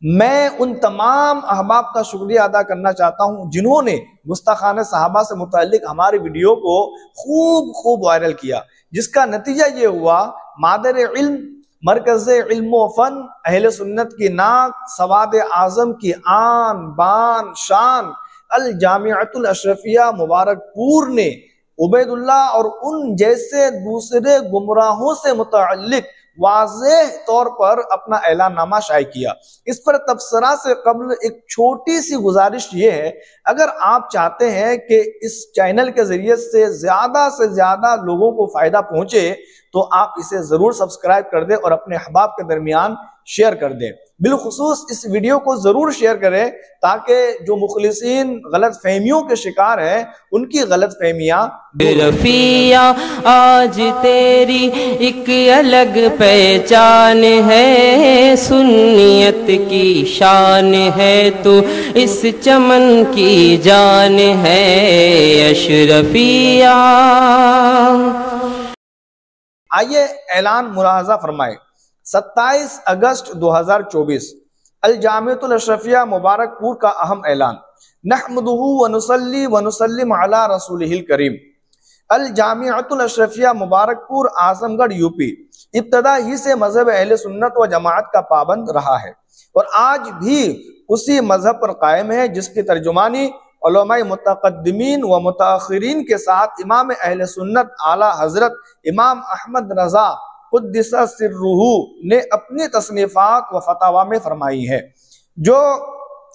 मैं उन तमाम अहबाब का शुक्रिया अदा करना चाहता हूँ जिन्होंने गुस्ताखाने सहाबा से मुताल्लिक हमारे वीडियो को खूब वायरल किया, जिसका नतीजा ये हुआ मादर इल्म, मरकज इल्म व फन, अहले सुन्नत की नाक, सवाद आजम की आन बान शान अल जामिअतुल अशरफिया मुबारकपुर ने उबैदुल्लाह और उन जैसे दूसरे गुमराहों से मुतअल्लिक वाज़ेह तौर पर अपना ऐलाननामा शाये किया। इस पर तबसरा से कबल एक छोटी सी गुजारिश ये है, अगर आप चाहते हैं कि इस चैनल के जरिए से ज्यादा लोगों को फायदा पहुंचे तो आप इसे जरूर सब्सक्राइब कर दें और अपने अहबाब के दरमियान शेयर कर दें। बिलखुसूस इस वीडियो को जरूर शेयर करें ताकि जो मुखलिसीन गलत फहमियों के शिकार हैं उनकी गलत फहमियां रफिया आज तेरी एक अलग पहचान है, सुन्नियत की शान है तो इस चमन की जान है अशरफिया। आइए ऐलान मुलाहजा फरमाए। 27 अगस्त 2024 अल जामिअतुल अशरफिया मुबारकपुर का अहम ऐलान। नहमदुहु व नुसल्ली व नुसल्लिम अला रसूलिहिल करीम। अल जामिअतुल अशरफिया मुबारकपुर आजमगढ़ यूपी इब्तदा ही से मजहब अहले सुन्नत व जमाअत का पाबंद रहा है और आज भी उसी मजहब पर कायम है जिसकी तर्जुमानी उलमाए मुतक़द्दिमीन व मुतअख़िरीन के साथ इमाम अहले सुन्नत आला हजरत इमाम अहमद रजा क़ुद्दिसा सिर्रुहु ने अपनी तसनीफ़ात व फतावा में फरमाई है, जो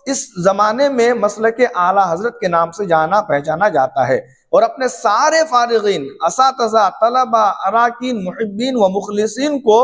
इस जमाने में मसलक आला हजरत के नाम से जाना पहचाना जाता है और अपने सारे फारिगीन, असातिज़ा, तलबा, अराकीन, मुहिब्बीन व मुखलिसीन को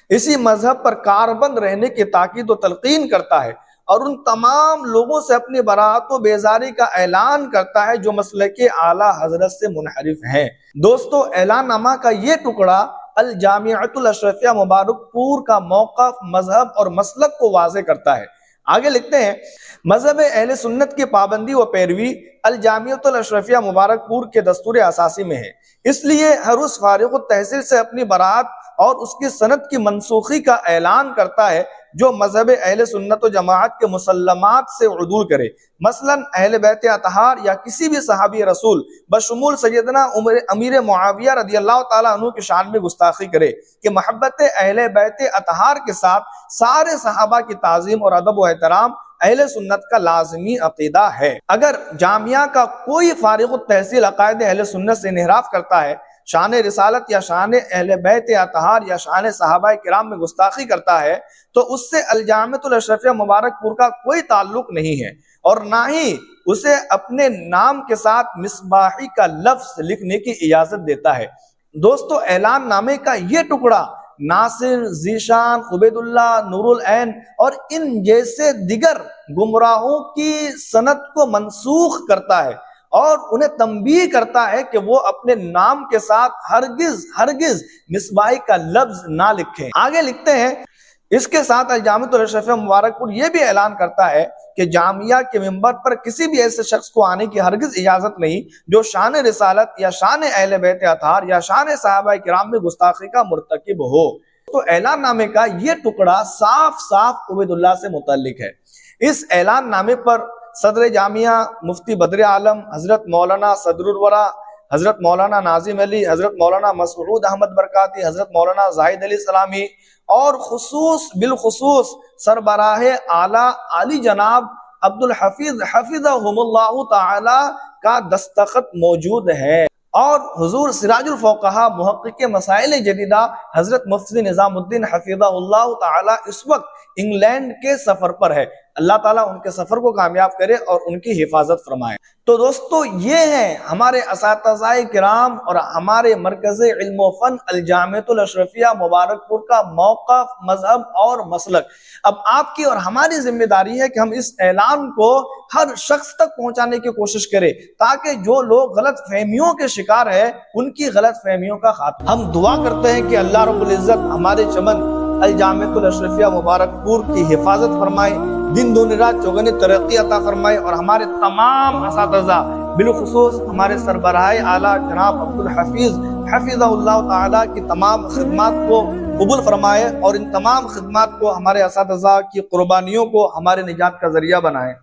इसी मजहब पर कारबंद रहने की ताकीद व तलकीन करता है और उन तमाम लोगों से अपनी बराअत व बेजारी का ऐलान करता है जो मसलक आला हजरत से मुनहरिफ हैं। दोस्तों, ऐलाननामा का ये टुकड़ा अल जामिअतुल अशरफिया मुबारकपुर का मौक़िफ़, मजहब और मसलक को वाज़े करता है। आगे लिखते हैं, मजहब अहले सुन्नत की पाबंदी व पैरवी अल जामिअतुल अशरफिया मुबारकपुर के दस्तूर असासी में है, इसलिए हर उस फारिग़ तहसील से अपनी बराअत और उसकी सनद की मनसूखी का ऐलान करता है जो मजहब अहले सुन्नत व जमाअत के मुसल्लमात से उदूल करे, मसलन अहले बैत अतहार या किसी भी सहाबी रसूल बशमूल सैयदना अमीर मुआविया रदियल्लाहु ताला अन्हु की शान में गुस्ताखी करे कि मोहब्बत अहले बैत अतहार के साथ सारे सहाबा की ताज़ीम और अदब व एहतराम अहले सुन्नत का लाजमी अकीदा है। अगर जामिया का कोई फारिग़ तहसील अकायद अहले सुन्नत से इन्हिराफ करता है, शान रिसालत या शान अहले बैत अतहार या शान सहाबा किराम में गुस्ताखी करता है तो उससे अल जामिअतुल अशरफिया मुबारकपुर का कोई ताल्लुक नहीं है और ना ही उसे अपने नाम के साथ मिसबाही का लफ्ज लिखने की इजाजत देता है। दोस्तों, ऐलान नामे का ये टुकड़ा नासिर, जीशान, उबैदुल्लाह, नूरुल ऐन और इन जैसे दिगर गुमराहों की सनद को मनसूख करता है और उन्हें तंबीह करता है कि वो अपने नाम के साथ हरगिज मिसबाही का लफ्ज ना लिखें। आगे लिखते हैं, इसके साथ अल जामिअतुल अशरफिया मुबारकपुर ये भी ऐलान करता है कि जामिया के मिंबर पर किसी भी ऐसे शख्स को आने की हरगिज इजाजत नहीं जो शान रिसालत या शान अहले बैत अतहार या शान सहाबा किराम में गुस्ताखी का मुर्तकिब हो। तो ऐलान नामे का ये टुकड़ा साफ उबैदुल्लाह से मुतल्लिक है। इस ऐलान नामे पर सदर जामिया मुफ्ती बद्र आलम, हजरत मौलाना सदरुल वरा, हजरत मौलाना नाजिम अली, हजरत मौलाना मसऊद अहमद बरकाती, हजरत मौलाना जाहिद अली सलामी और बिलखुसूस सरबराह आला अली जनाब अब्दुल हफीज हफिज़हुमुल्लाहु ताला का दस्तखत मौजूद है और हुजूर सिराजुल फौक़हा मुहक्किक़ मसाइल जदीदा हजरत मुफ्ती निज़ामुद्दीन हफिज़हुल्लाहु ताला इस वक्त इंग्लैंड के सफर पर है। अल्लाह ताला उनके सफर को कामयाब करे और उनकी हिफाजत फरमाए। तो दोस्तों, ये है हमारे असातिज़ाए किराम और हमारे मरकज़ इल्म व फन अल जामिअतुल अशरफिया मुबारकपुर का मौक़िफ़, मजहब और मसलक। अब आपकी और हमारी जिम्मेदारी है कि हम इस ऐलान को हर शख्स तक पहुंचाने की कोशिश करें ताकि जो लोग गलत फहमियों के शिकार है उनकी गलत फहमियों का खात्मा। हम दुआ करते हैं कि अल्लाह रब्बुल इज्जत हमारे चमन अल जामिअतुल अशरफिया मुबारकपुर की हिफाजत फरमाए, दिन दुनी रात चौगनी तरक्की अता फरमाए और हमारे तमाम असातिज़ा बिलखुसूस हमारे सरबराह आला जनाब अब्दुल हफीज हफिज़हुल्लाह ताला की तमाम खिदमात को कबूल फरमाए और इन तमाम खिदमात को, हमारे असातिज़ा की कुर्बानियों को हमारे निजात का जरिया बनाए।